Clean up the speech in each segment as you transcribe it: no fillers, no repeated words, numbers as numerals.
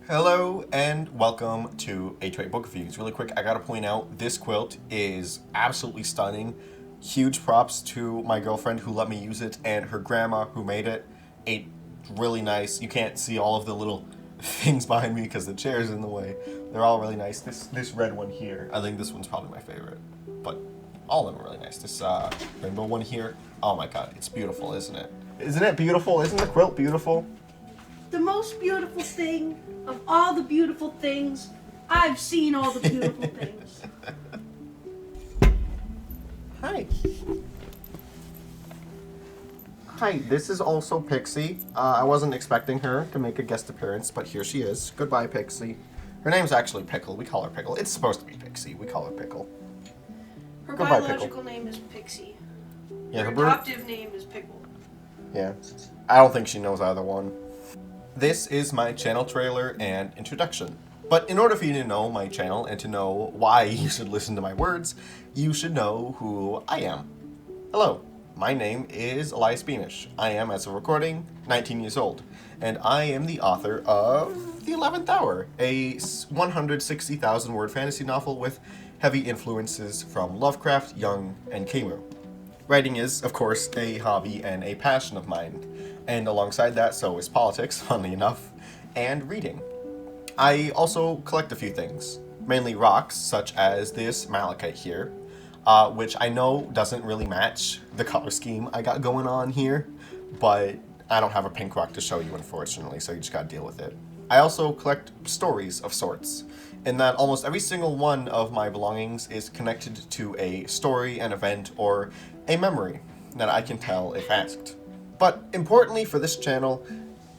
Hello and welcome to A2A Book Reviews. Really quick, I gotta point out this quilt is absolutely stunning. Huge props to my girlfriend who let me use it and her grandma who made it. It's really nice. You can't see all of the little things behind me because the chair's in the way. They're all really nice. This red one here, I think this one's probably my favorite. But all of them are really nice. This rainbow one here, oh my god, it's beautiful, isn't it? Isn't it beautiful? Isn't the quilt beautiful? The most beautiful thing of all the beautiful things. I've seen all the beautiful things. Hi. Hi, this is also Pixie. I wasn't expecting her to make a guest appearance, but here she is. Goodbye, Pixie. Her name's actually Pickle. We call her Pickle. It's supposed to be Pixie. We call her Pickle. Her Goodbye, biological name is Pixie. Yeah, Her her birth. adoptive name is Pickle. Yeah. I don't think she knows either one. This is my channel trailer and introduction. But in order for you to know my channel and to know why you should listen to my words, you should know who I am. Hello, my name is Elias Beamish. I am, as of recording, 19 years old, and I am the author of The 11th Hour, a 160,000 word fantasy novel with heavy influences from Lovecraft, Jung, and Camus. Writing is, of course, a hobby and a passion of mine, and alongside that, so is politics, funnily enough, and reading. I also collect a few things, mainly rocks, such as this malachite here, which I know doesn't really match the color scheme I got going on here, but I don't have a pink rock to show you, unfortunately, so you just gotta deal with it. I also collect stories of sorts, in that almost every single one of my belongings is connected to a story, an event, or a memory that I can tell if asked. But importantly for this channel,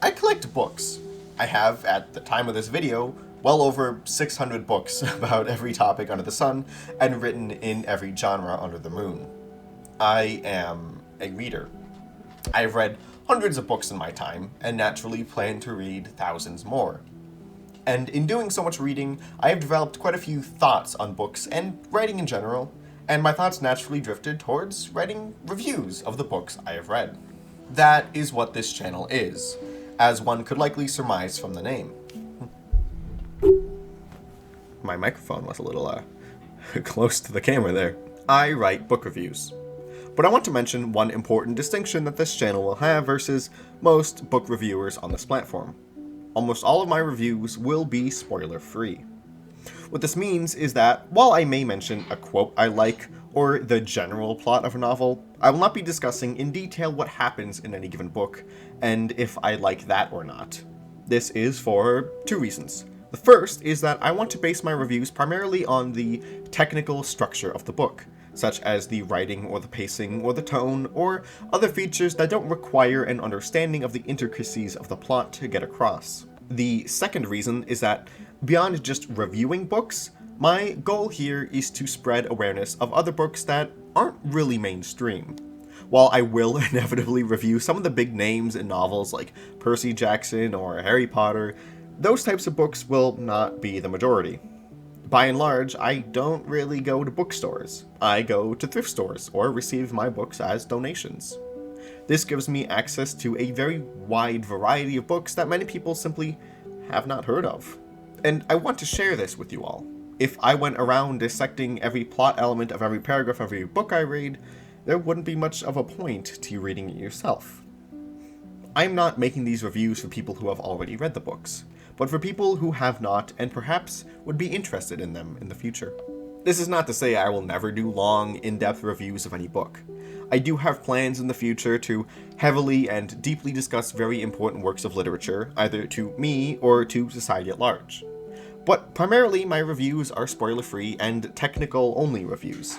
I collect books. I have, at the time of this video, well over 600 books about every topic under the sun and written in every genre under the moon. I am a reader. I've read hundreds of books in my time and naturally plan to read thousands more. And in doing so much reading, I have developed quite a few thoughts on books and writing in general, and my thoughts naturally drifted towards writing reviews of the books I have read. That is what this channel is, as one could likely surmise from the name. My microphone was a little close to the camera there. I write book reviews. But I want to mention one important distinction that this channel will have versus most book reviewers on this platform. Almost all of my reviews will be spoiler-free. What this means is that, while I may mention a quote I like or the general plot of a novel, I will not be discussing in detail what happens in any given book, and if I like that or not. This is for two reasons. The first is that I want to base my reviews primarily on the technical structure of the book, such as the writing or the pacing or the tone, or other features that don't require an understanding of the intricacies of the plot to get across. The second reason is that, beyond just reviewing books, my goal here is to spread awareness of other books that aren't really mainstream. While I will inevitably review some of the big names in novels like Percy Jackson or Harry Potter, those types of books will not be the majority. By and large, I don't really go to bookstores. I go to thrift stores or receive my books as donations. This gives me access to a very wide variety of books that many people simply have not heard of. And I want to share this with you all. If I went around dissecting every plot element of every paragraph of every book I read, there wouldn't be much of a point to you reading it yourself. I'm not making these reviews for people who have already read the books, but for people who have not and perhaps would be interested in them in the future. This is not to say I will never do long, in-depth reviews of any book. I do have plans in the future to heavily and deeply discuss very important works of literature, either to me or to society at large. But primarily my reviews are spoiler-free and technical-only reviews.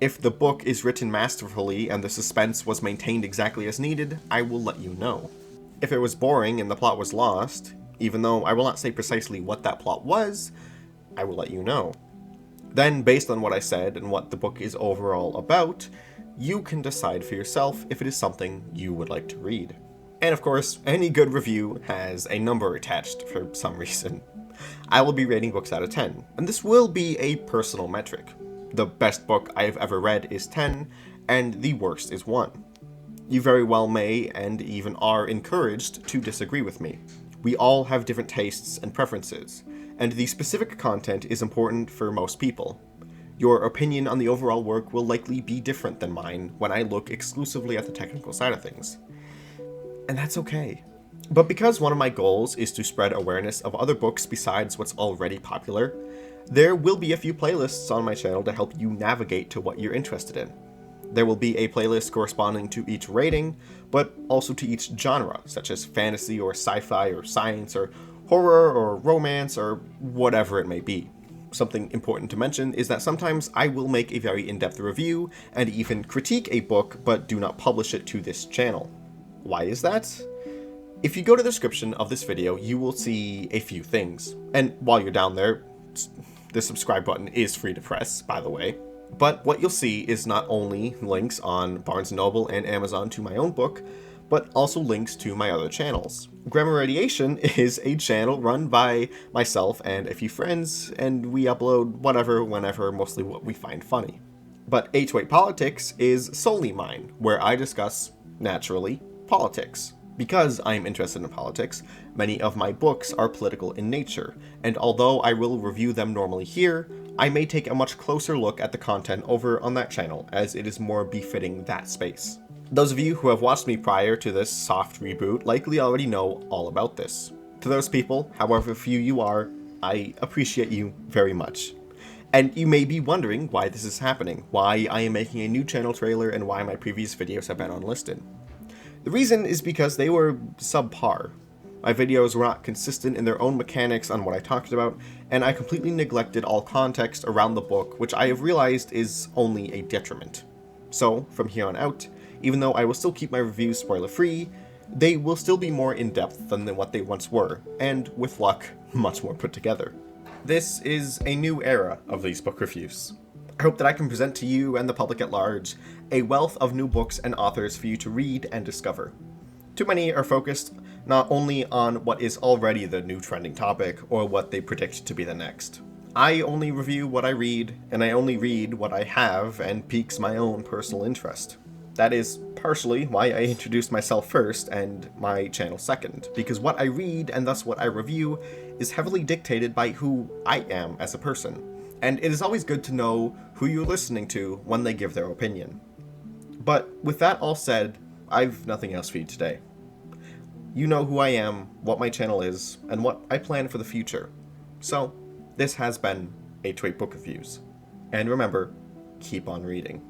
If the book is written masterfully and the suspense was maintained exactly as needed, I will let you know. If it was boring and the plot was lost, even though I will not say precisely what that plot was, I will let you know. Then, based on what I said and what the book is overall about, you can decide for yourself if it is something you would like to read. And of course, any good review has a number attached for some reason. I will be rating books out of 10, and this will be a personal metric. The best book I have ever read is 10, and the worst is 1. You very well may, and even are encouraged to disagree with me. We all have different tastes and preferences, and the specific content is important for most people. Your opinion on the overall work will likely be different than mine when I look exclusively at the technical side of things. And that's okay. But because one of my goals is to spread awareness of other books besides what's already popular, there will be a few playlists on my channel to help you navigate to what you're interested in. There will be a playlist corresponding to each rating, but also to each genre, such as fantasy or sci-fi or science or horror or romance or whatever it may be. Something important to mention is that sometimes I will make a very in-depth review and even critique a book, but do not publish it to this channel. Why is that? If you go to the description of this video, you will see a few things. And while you're down there, the subscribe button is free to press, by the way. But what you'll see is not only links on Barnes & Noble and Amazon to my own book, but also links to my other channels. Grammar Radiation is a channel run by myself and a few friends, and we upload whatever, whenever, mostly what we find funny. But 828 Politics is solely mine, where I discuss, naturally, politics. Because I am interested in politics, many of my books are political in nature, and although I will review them normally here, I may take a much closer look at the content over on that channel, as it is more befitting that space. Those of you who have watched me prior to this soft reboot likely already know all about this. To those people, however few you are, I appreciate you very much. And you may be wondering why this is happening, why I am making a new channel trailer, and why my previous videos have been unlisted. The reason is because they were subpar. My videos were not consistent in their own mechanics on what I talked about, and I completely neglected all context around the book, which I have realized is only a detriment. So, from here on out, even though I will still keep my reviews spoiler-free, they will still be more in-depth than what they once were, and, with luck, much more put together. This is a new era of these book reviews. I hope that I can present to you and the public at large a wealth of new books and authors for you to read and discover. Too many are focused not only on what is already the new trending topic or what they predict to be the next. I only review what I read, and I only read what I have and piques my own personal interest. That is partially why I introduced myself first and my channel second, because what I read and thus what I review is heavily dictated by who I am as a person. And it is always good to know who you're listening to when they give their opinion. But with that all said, I've nothing else for you today. You know who I am, what my channel is, and what I plan for the future. So, this has been 828 Book Reviews. And remember, keep on reading.